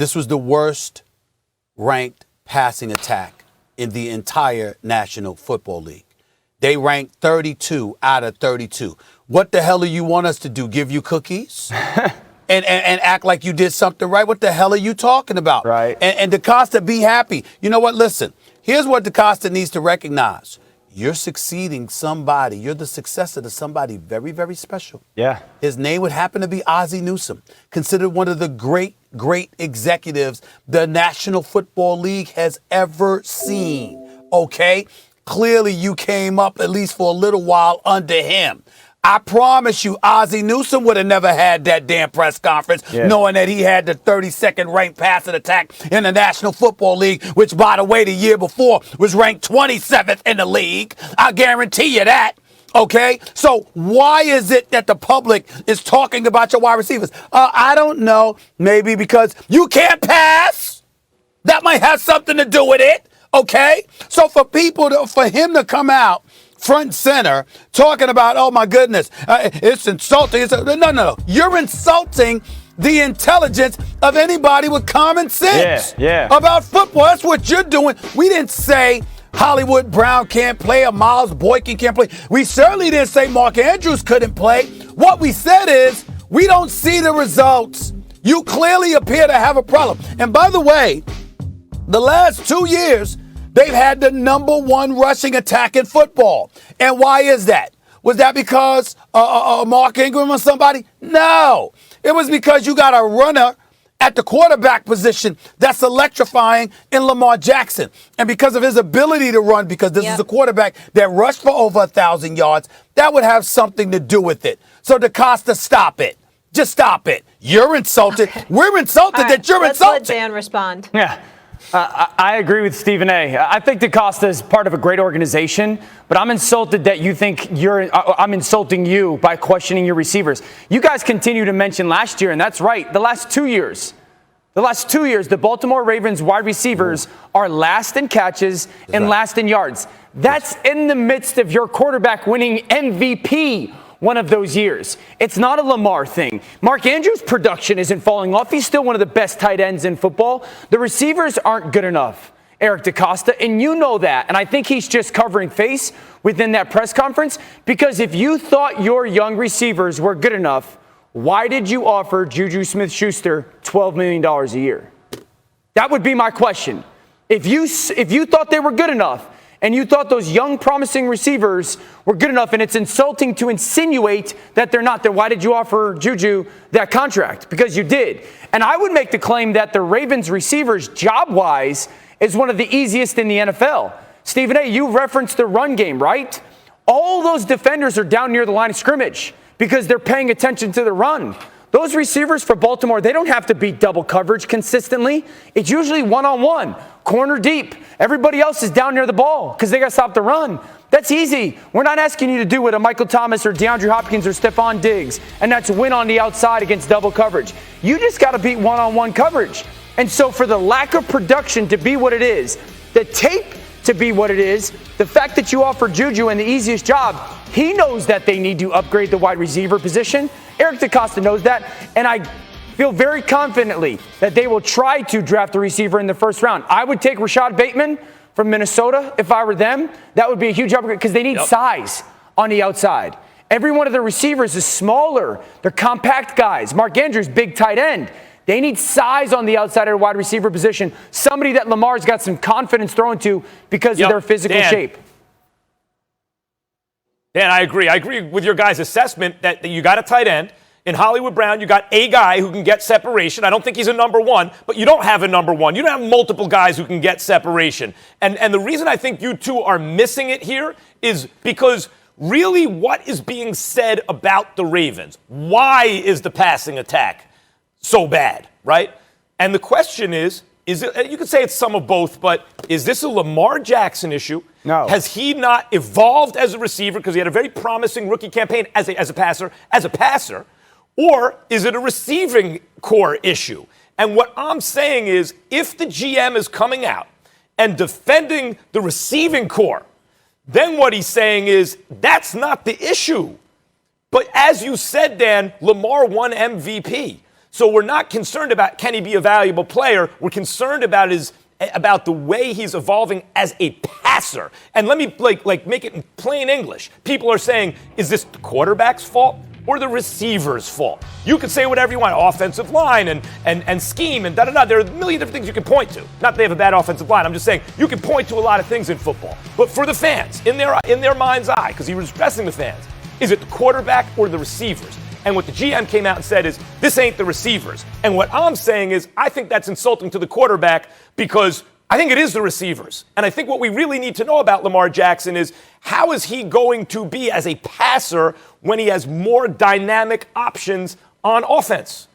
This was the worst ranked passing attack in the entire National Football League. They ranked 32 out of 32. What the hell do you want us to do? Give you cookies? and act like you did something right? What the hell are you talking about? Right. And DaCosta, be happy. You know what? Listen, here's what DaCosta needs to recognize. You're succeeding somebody. You're the successor to somebody very, very special. Yeah. His name would happen to be Ozzie Newsome, considered one of the great executives the National Football League has ever seen. Okay? Clearly, you came up, at least for a little while, under him. I promise you, Ozzie Newsome would have never had that damn press conference, knowing that he had the 32nd ranked passing attack in the National Football League, which, by the way, the year before was ranked 27th in the league. I guarantee you that. Okay? So why is it that the public is talking about your wide receivers? I don't know. Maybe because you can't pass. That might have something to do with it. Okay? So for him to come out front and center talking about, oh my goodness, it's insulting. No. You're insulting the intelligence of anybody with common sense about football. That's what you're doing. We didn't say Hollywood Brown can't play or Miles Boykin can't play. We certainly didn't say Mark Andrews couldn't play. What we said is we don't see the results. You clearly appear to have a problem. And by the way, the last 2 years, they've had the number one rushing attack in football. And why is that? Was that because Mark Ingram or somebody? No. It was because you got a runner at the quarterback position that's electrifying in Lamar Jackson. And because of his ability to run, because this is a quarterback that rushed for over 1,000 yards, that would have something to do with it. So DaCosta, stop it. Just stop it. You're insulted. Okay. We're insulted that you're insulted. Let's let Dan respond. Yeah. I agree with Stephen A. I think DaCosta is part of a great organization, but I'm insulted that you think I'm insulting you by questioning your receivers. You guys continue to mention last year, and that's right. The last 2 years, the Baltimore Ravens wide receivers are last in catches and last in yards. That's in the midst of your quarterback winning MVP one of those years. It's not a Lamar thing. Mark Andrews' production isn't falling off. He's still one of the best tight ends in football. The receivers aren't good enough, Eric DaCosta, and you know that. And I think he's just covering face within that press conference, because if you thought your young receivers were good enough, why did you offer Juju Smith-Schuster $12 million a year? That would be my question. If you thought they were good enough, and you thought those young, promising receivers were good enough, and it's insulting to insinuate that they're not, then why did you offer Juju that contract? Because you did. And I would make the claim that the Ravens receivers, job-wise, is one of the easiest in the NFL. Stephen A., you referenced the run game, right? All those defenders are down near the line of scrimmage because they're paying attention to the run. Those receivers for Baltimore, they don't have to beat double coverage consistently. It's usually one-on-one, corner deep. Everybody else is down near the ball because they got to stop the run. That's easy. We're not asking you to do what a Michael Thomas or DeAndre Hopkins or Stephon Diggs, and that's win on the outside against double coverage. You just got to beat one-on-one coverage. And so for the lack of production to be what it is, the tape to be what it is, the fact that you offer Juju in the easiest job, he knows that they need to upgrade the wide receiver position. Eric DaCosta knows that, and I feel very confidently that they will try to draft a receiver in the first round. I would take Rashad Bateman from Minnesota if I were them. That would be a huge upgrade because they need size on the outside. Every one of their receivers is smaller. They're compact guys. Mark Andrews, big tight end. They need size on the outside of the wide receiver position. Somebody that Lamar's got some confidence throwing to because of their physical shape. Dan, I agree. I agree with your guys' assessment that you got a tight end. In Hollywood Brown, you got a guy who can get separation. I don't think he's a number one, but you don't have a number one. You don't have multiple guys who can get separation. And the reason I think you two are missing it here is because really what is being said about the Ravens? Why is the passing attack so bad, right? And the question is it, you could say it's some of both, but is this a Lamar Jackson issue? No. Has he not evolved as a receiver because he had a very promising rookie campaign as a passer? Or is it a receiving core issue? And what I'm saying is if the GM is coming out and defending the receiving core, then what he's saying is that's not the issue. But as you said, Dan, Lamar won MVP. So we're not concerned about can he be a valuable player. We're concerned about the way he's evolving as a passer. And let me make it in plain English. People are saying, is this the quarterback's fault or the receiver's fault? You can say whatever you want, offensive line and scheme and da-da-da. There are a million different things you can point to. Not that they have a bad offensive line. I'm just saying you can point to a lot of things in football. But for the fans, in their mind's eye, because he was addressing the fans, is it the quarterback or the receivers? And what the GM came out and said is, this ain't the receivers. And what I'm saying is, I think that's insulting to the quarterback because I think it is the receivers. And I think what we really need to know about Lamar Jackson is, how is he going to be as a passer when he has more dynamic options on offense?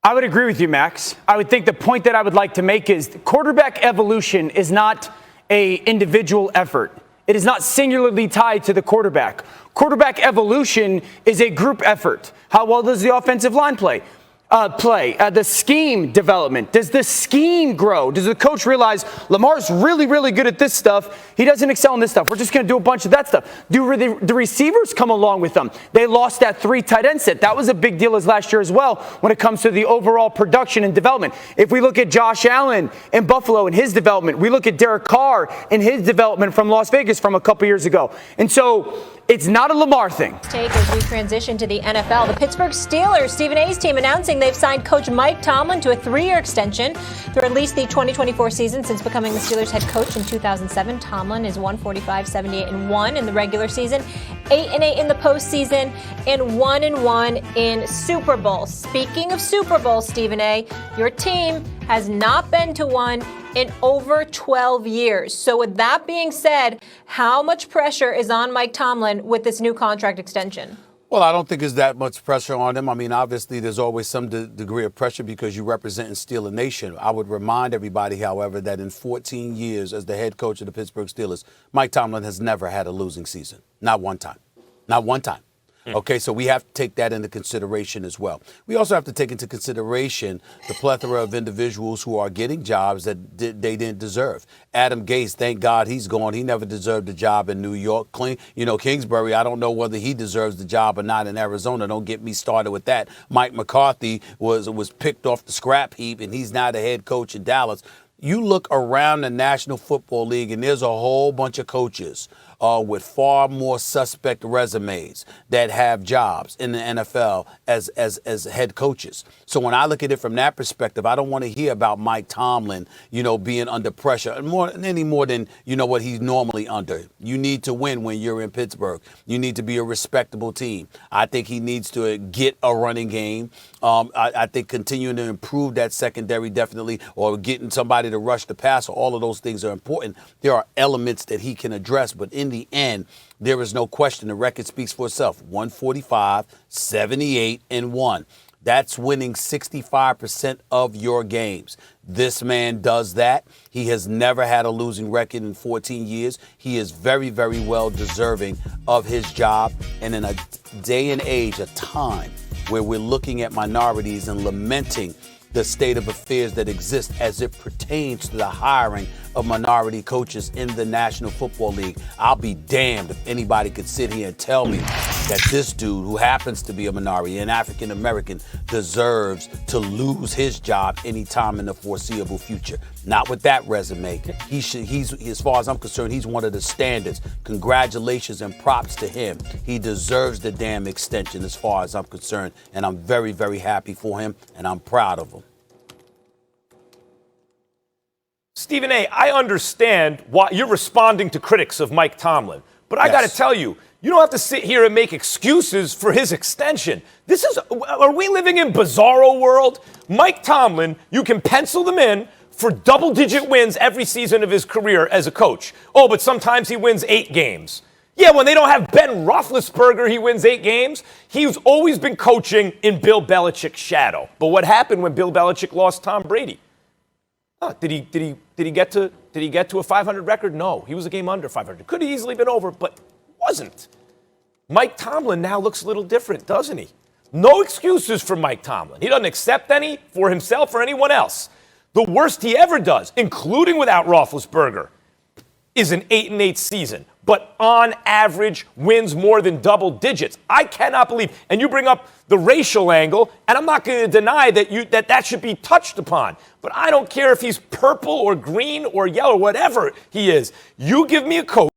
I would agree with you, Max. I would think the point that I would like to make is quarterback evolution is not an individual effort. It is not singularly tied to the quarterback. Quarterback evolution is a group effort. How well does the offensive line play? The scheme development. Does the scheme grow? Does the coach realize Lamar's really, really good at this stuff? He doesn't excel in this stuff. We're just going to do a bunch of that stuff. Do the receivers come along with them? They lost that 3 tight end set. That was a big deal as last year as well when it comes to the overall production and development. If we look at Josh Allen in Buffalo and his development, we look at Derek Carr and his development from Las Vegas from a couple years ago. And so it's not a Lamar thing. Take as we transition to the NFL. The Pittsburgh Steelers, Stephen A's team, announcing they've signed coach Mike Tomlin to a 3-year extension through at least the 2024 season. Since becoming the Steelers head coach in 2007, Tomlin is 145, 78-1 in the regular season, 8-8 in the postseason, and 1-1 in Super Bowl. Speaking of Super Bowl, Stephen A., your team has not been to one in over 12 years. So with that being said, how much pressure is on Mike Tomlin with this new contract extension? Well, I don't think there's that much pressure on him. I mean, obviously, there's always some degree of pressure because you represent and steal a nation. I would remind everybody, however, that in 14 years as the head coach of the Pittsburgh Steelers, Mike Tomlin has never had a losing season. Not one time. Not one time. Okay, so we have to take that into consideration as well. We also have to take into consideration the plethora of individuals who are getting jobs that they didn't deserve. Adam Gase, thank God he's gone. He never deserved a job in New York. Kingsbury, I don't know whether he deserves the job or not in Arizona. Don't get me started with that. Mike McCarthy was picked off the scrap heap, and he's now the head coach in Dallas. You look around the National Football League, and there's a whole bunch of coaches with far more suspect resumes that have jobs in the NFL as head coaches. So when I look at it from that perspective, I don't want to hear about Mike Tomlin, being under pressure any more than what he's normally under. You need to win when you're in Pittsburgh. You need to be a respectable team. I think he needs to get a running game. I think continuing to improve that secondary definitely, or getting somebody to rush the passer, all of those things are important. There are elements that he can address, but in the end, there is no question. The record speaks for itself. 145, 78-1. That's winning 65% of your games. This man does that. He has never had a losing record in 14 years. He is very, very well deserving of his job. And in a day and age, a time where we're looking at minorities and lamenting the state of affairs that exists as it pertains to the hiring of minority coaches in the National Football League. I'll be damned if anybody could sit here and tell me that this dude, who happens to be a minority, an African American, deserves to lose his job anytime in the foreseeable future. Not with that resume. He's, as far as I'm concerned, he's one of the standards. Congratulations and props to him. He deserves the damn extension as far as I'm concerned, and I'm very, very happy for him, and I'm proud of him. Stephen A., I understand why you're responding to critics of Mike Tomlin, but I got to tell you, you don't have to sit here and make excuses for his extension. Are we living in bizarro world? Mike Tomlin, you can pencil them in for double-digit wins every season of his career as a coach. Oh, but sometimes he wins 8 games. Yeah, when they don't have Ben Roethlisberger, he wins 8 games. He's always been coaching in Bill Belichick's shadow. But what happened when Bill Belichick lost Tom Brady? Did he get to a 500 record? No, he was a game under 500. Could have easily been over, but wasn't. Mike Tomlin now looks a little different, doesn't he? No excuses for Mike Tomlin. He doesn't accept any for himself or anyone else. The worst he ever does, including without Roethlisberger, is an 8-8 season. but on average wins more than double digits. I cannot believe, and you bring up the racial angle, and I'm not going to deny that should be touched upon. But I don't care if he's purple or green or yellow, whatever he is. You give me a coach